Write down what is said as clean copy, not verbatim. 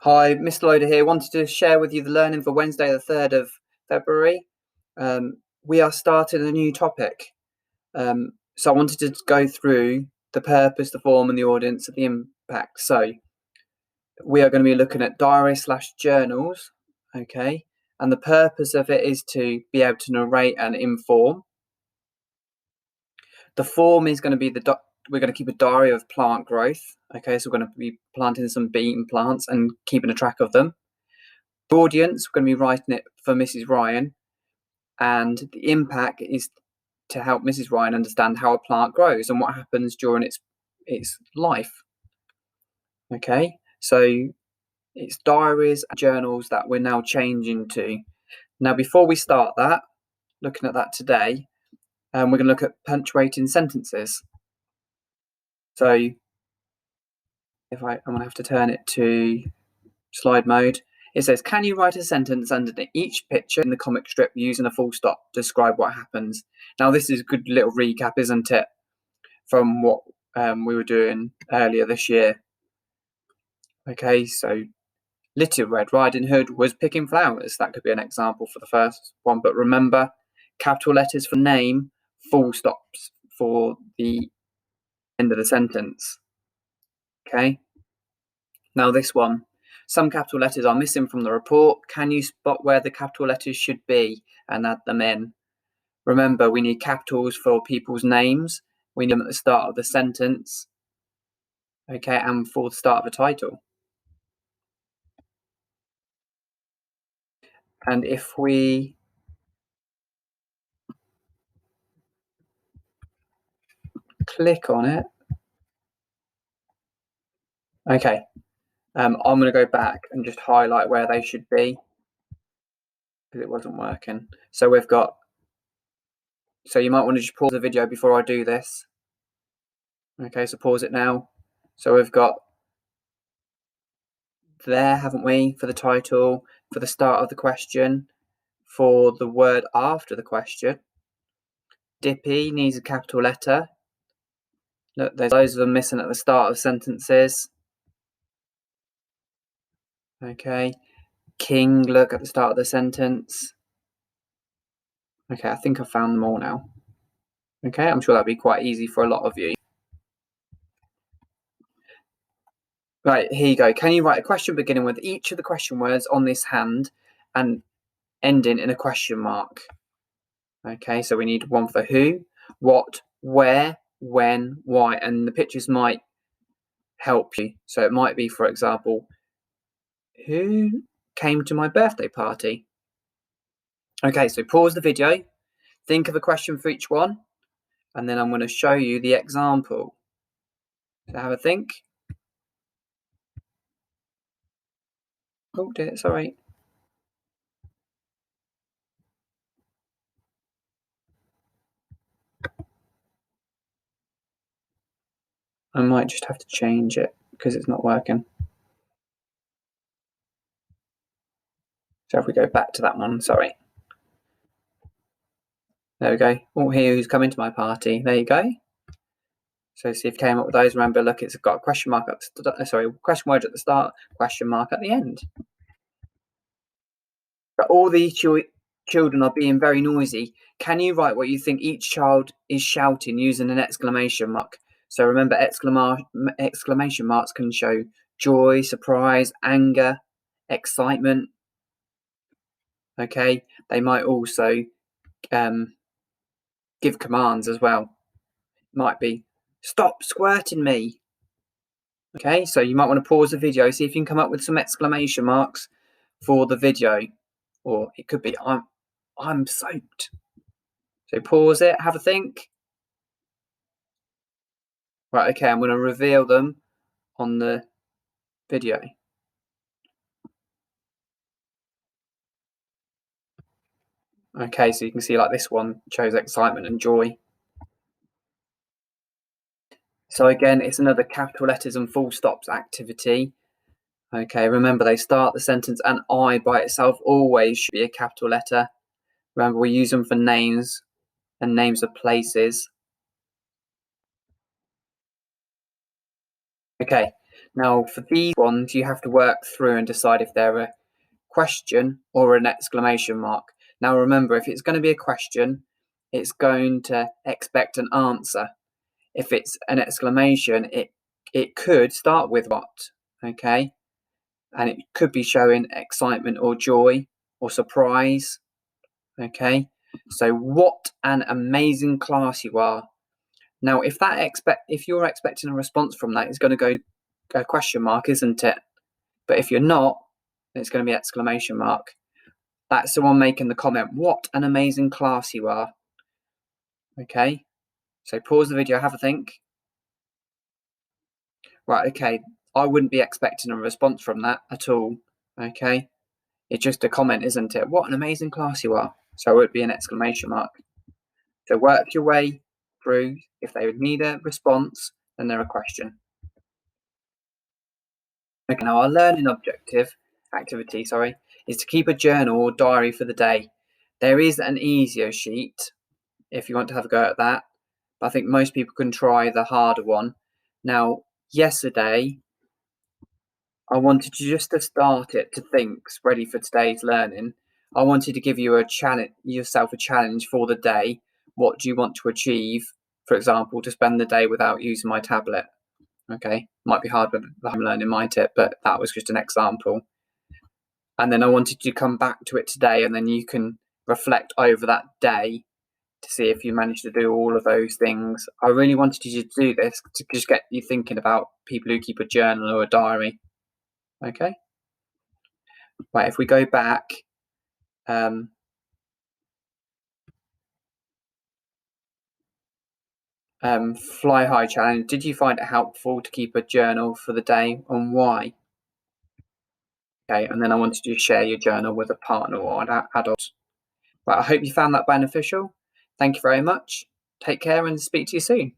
Hi, Mr. Loader here. Wanted to share with you the learning for Wednesday, the 3rd of February. We are starting a new topic. So I wanted to go through the purpose, the form, and the audience, and the impact. So we are going to be looking at diary/journals, okay? And the purpose of it is to be able to narrate and inform. The form is going to be we're going to keep a diary of plant growth, okay? So we're going to be planting some bean plants and keeping a track of them. The audience, we're going to be writing it for Mrs. Ryan, and the impact is to help Mrs. Ryan understand how a plant grows and what happens during its life. Okay, so it's diaries and journals that we're now changing to. Now, before we start that, looking at that today, we're going to look at punctuating sentences. So I'm going to have to turn it to slide mode. It says, can you write a sentence under each picture in the comic strip using a full stop to describe what happens? Now, this is a good little recap, isn't it, from what we were doing earlier this year. Okay, so Little Red Riding Hood was picking flowers. That could be an example for the first one. But remember, capital letters for name, full stops for the end of the sentence. Okay, now this one. Some capital letters are missing from the report. Can you spot where the capital letters should be and add them in? Remember, we need capitals for people's names. We need them at the start of the sentence. Okay, and for the start of a title. And if we click on it, okay, I'm going to go back and just highlight where they should be because it wasn't working. So we've got, so you might want to just pause the video before I do this. Okay, so pause it now. So we've got there, haven't we, for the title, for the start of the question, for the word after the question. Dippy needs a capital letter. Look, there's loads of them missing at the start of sentences. Okay, King, look at the start of the sentence. Okay, I think I've found them all now. Okay, I'm sure that'll be quite easy for a lot of you. Right, here you go. Can you write a question beginning with each of the question words on this hand and ending in a question mark? Okay, so we need one for who, what, where, when, why, and the pictures might help you. So it might be, for example, who came to my birthday party? Okay, so pause the video, think of a question for each one, and then I'm going to show you the example. So have a think. Oh dear, sorry. I might just have to change it because it's not working. So if we go back to that one, sorry. There we go. Oh, here, who's coming to my party? There you go. So see if you came up with those. Remember, look, it's got a question mark at the question word at the start, question mark at the end. But all these children are being very noisy. Can you write what you think each child is shouting using an exclamation mark? So remember, exclamation marks can show joy, surprise, anger, excitement. Okay, they might also give commands as well. Might be, stop squirting me. Okay, so you might want to pause the video, see if you can come up with some exclamation marks for the video. Or it could be, I'm soaked. So pause it, have a think. Right, okay, I'm going to reveal them on the video. Okay, so you can see like this one shows excitement and joy. So again, it's another capital letters and full stops activity. Okay, remember they start the sentence, and I by itself always should be a capital letter. Remember, we use them for names and names of places. Okay, Now, for these ones, you have to work through and decide if they're a question or an exclamation mark. Now, remember, if it's going to be a question, it's going to expect an answer. If it's an exclamation, it could start with what, okay? And it could be showing excitement or joy or surprise, okay? So, what an amazing class you are. Now, if you're expecting a response from that, it's going to go a question mark, isn't it? But if you're not, it's going to be exclamation mark. That's the one making the comment. What an amazing class you are. Okay, so pause the video, have a think. Right, okay, I wouldn't be expecting a response from that at all. Okay, it's just a comment, isn't it? What an amazing class you are. So it would be an exclamation mark. So work your way through. If they would need a response, then they're a question. Okay, now our learning activity, is to keep a journal or diary for the day. There is an easier sheet if you want to have a go at that, but I think most people can try the harder one. Now, yesterday, I wanted you just to start it to think, ready for today's learning. I wanted to give you yourself a challenge for the day. What do you want to achieve? For example, to spend the day without using my tablet. Okay, might be hard with the home learning my tip, but that was just an example. And then I wanted you to come back to it today, and then you can reflect over that day to see if you managed to do all of those things. I really wanted you to do this to just get you thinking about people who keep a journal or a diary. Okay? Right, if we go back, Fly High Challenge, did you find it helpful to keep a journal for the day, and why? Okay, and then I wanted you to share your journal with a partner or an adult. Right, I hope you found that beneficial. Thank you very much. Take care and speak to you soon.